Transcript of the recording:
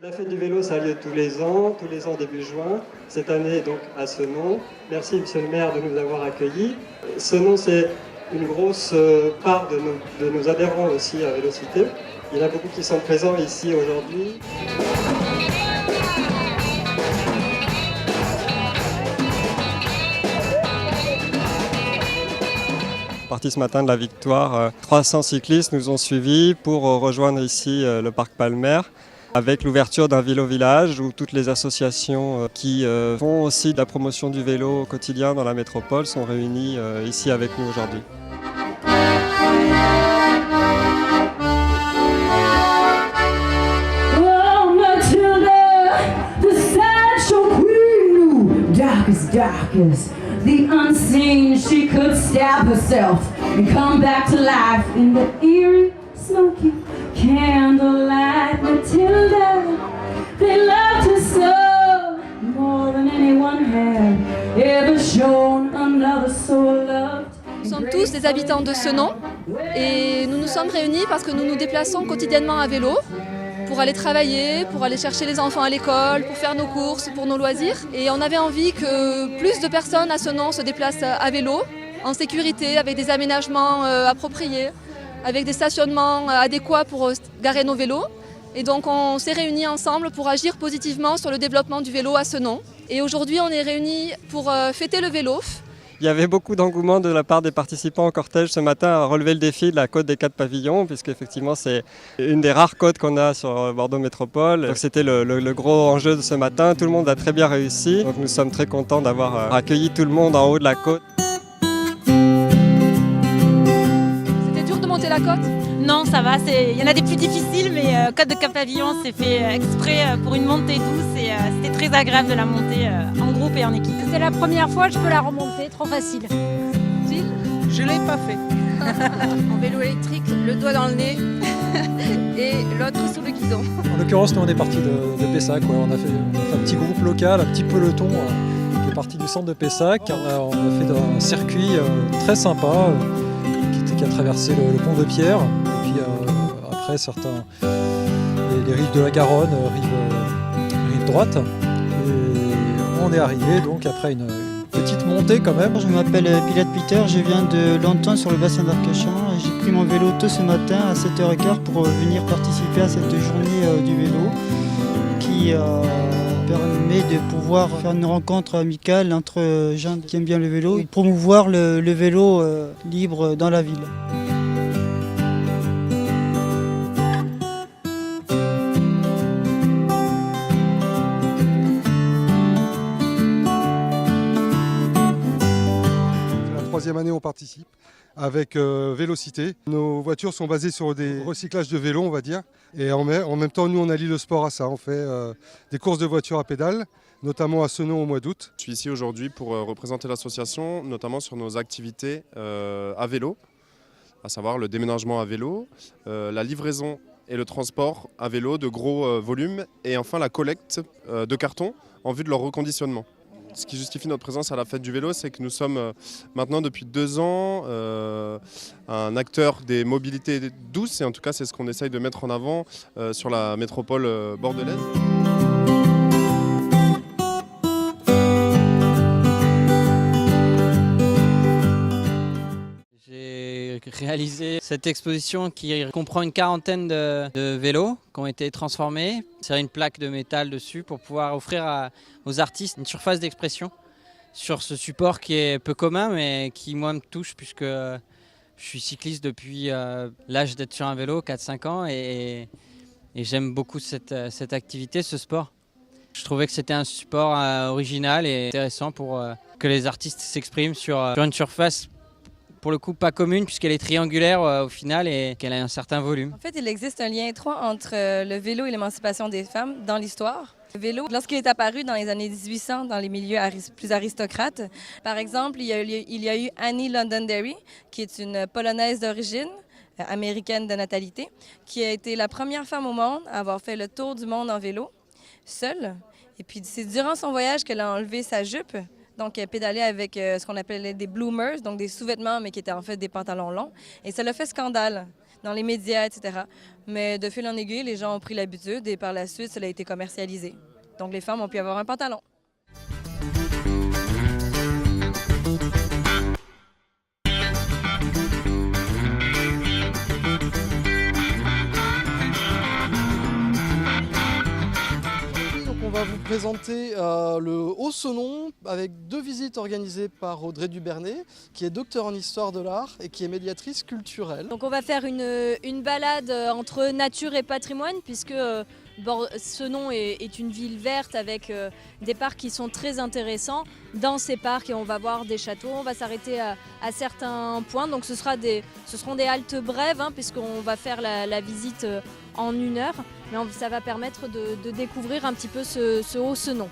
La fête du vélo, ça a lieu tous les ans début juin. Cette année, donc, à Senon. Merci, monsieur le maire, de nous avoir accueillis. Senon, c'est une grosse part de nos adhérents aussi à Vélocité. Il y en a beaucoup qui sont présents ici aujourd'hui. Parti ce matin de la victoire, 300 cyclistes nous ont suivis pour rejoindre ici le parc Palmer avec l'ouverture d'un vélo village où toutes les associations qui font aussi de la promotion du vélo au quotidien dans la métropole sont réunies ici avec nous aujourd'hui. Darkest, the unseen, she could stab herself and come back to life in the eerie, smoky candlelight. Matilda, they loved her so, more than anyone had ever shown another soul loved. Nous sommes tous des habitants de Senon et nous nous sommes réunis parce que nous nous déplaçons quotidiennement à vélo pour aller travailler, pour aller chercher les enfants à l'école, pour faire nos courses, pour nos loisirs. Et on avait envie que plus de personnes à Senon se déplacent à vélo, en sécurité, avec des aménagements appropriés, avec des stationnements adéquats pour garer nos vélos. Et donc on s'est réunis ensemble pour agir positivement sur le développement du vélo à Senon. Et aujourd'hui on est réunis pour fêter le vélo. Il y avait beaucoup d'engouement de la part des participants au cortège ce matin à relever le défi de la côte des 4 pavillons, puisqu'effectivement c'est une des rares côtes qu'on a sur Bordeaux Métropole. Donc c'était le gros enjeu de ce matin. Tout le monde a très bien réussi. Donc nous sommes très contents d'avoir accueilli tout le monde en haut de la côte. C'était dur de monter la côte ? Non, ça va. Il y en a des plus difficiles, mais côte de Cap Pavillon, c'est fait exprès pour une montée douce et c'était très agréable de la monter en groupe et en équipe. C'est la première fois, je peux la remonter, trop facile. Gilles ? Je ne l'ai pas fait. En vélo électrique, le doigt dans le nez et l'autre sous le guidon. En l'occurrence, nous on est parti de Pessac. Ouais. On a fait un petit groupe local, un petit peloton qui est parti du centre de Pessac. On a fait un circuit très sympa qui a traversé le pont de Pierre. Et puis après, les rives de la Garonne, rive droite. Et on est arrivé donc après une petite montée quand même. Je m'appelle Pilate Peter, je viens de Lanton sur le bassin d'Arcachon. J'ai pris mon vélo tôt ce matin à 7h15 pour venir participer à cette journée du vélo qui permet de pouvoir faire une rencontre amicale entre gens qui aiment bien le vélo et promouvoir le vélo libre dans la ville. Troisième année, on participe avec Vélocité. Nos voitures sont basées sur des recyclages de vélos, on va dire. Et en même temps, nous, on allie le sport à ça. On fait des courses de voitures à pédales, notamment à Senon au mois d'août. Je suis ici aujourd'hui pour représenter l'association, notamment sur nos activités à vélo, à savoir le déménagement à vélo, la livraison et le transport à vélo de gros volumes, et enfin la collecte de cartons en vue de leur reconditionnement. Ce qui justifie notre présence à la fête du vélo, c'est que nous sommes maintenant depuis 2 ans un acteur des mobilités douces, et en tout cas c'est ce qu'on essaye de mettre en avant sur la métropole bordelaise. J'ai réalisé cette exposition qui comprend une quarantaine de vélos qui ont été transformés. C'est une plaque de métal dessus pour pouvoir offrir aux artistes une surface d'expression sur ce support qui est peu commun mais qui moi me touche puisque je suis cycliste depuis l'âge d'être sur un vélo, 4-5 ans, et j'aime beaucoup cette activité, ce sport. Je trouvais que c'était un support original et intéressant pour que les artistes s'expriment sur une surface pour le coup pas commune puisqu'elle est triangulaire au final et qu'elle a un certain volume. En fait, il existe un lien étroit entre le vélo et l'émancipation des femmes dans l'histoire. Le vélo, lorsqu'il est apparu dans les années 1800 dans les milieux plus aristocrates, par exemple, il y a eu Annie Londonderry, qui est une Polonaise d'origine, américaine de natalité, qui a été la première femme au monde à avoir fait le tour du monde en vélo, seule. Et puis c'est durant son voyage qu'elle a enlevé sa jupe. Donc, elle pédalait avec ce qu'on appelait des bloomers, donc des sous-vêtements, mais qui étaient en fait des pantalons longs. Et ça l'a fait scandale. dans les médias, etc. Mais de fil en aiguille, les gens ont pris l'habitude et par la suite, cela a été commercialisé. Donc les femmes ont pu avoir un pantalon. On va vous présenter le Haut-Senon avec 2 visites organisées par Audrey Dubernay, qui est docteur en histoire de l'art et qui est médiatrice culturelle. Donc on va faire une balade entre nature et patrimoine puisque Senon est une ville verte avec des parcs qui sont très intéressants. Dans ces parcs, et on va voir des châteaux, on va s'arrêter à certains points. Donc ce seront des haltes brèves puisqu'on va faire la visite en 1 heure. Mais ça va permettre de découvrir un petit peu ce Haut-Senon.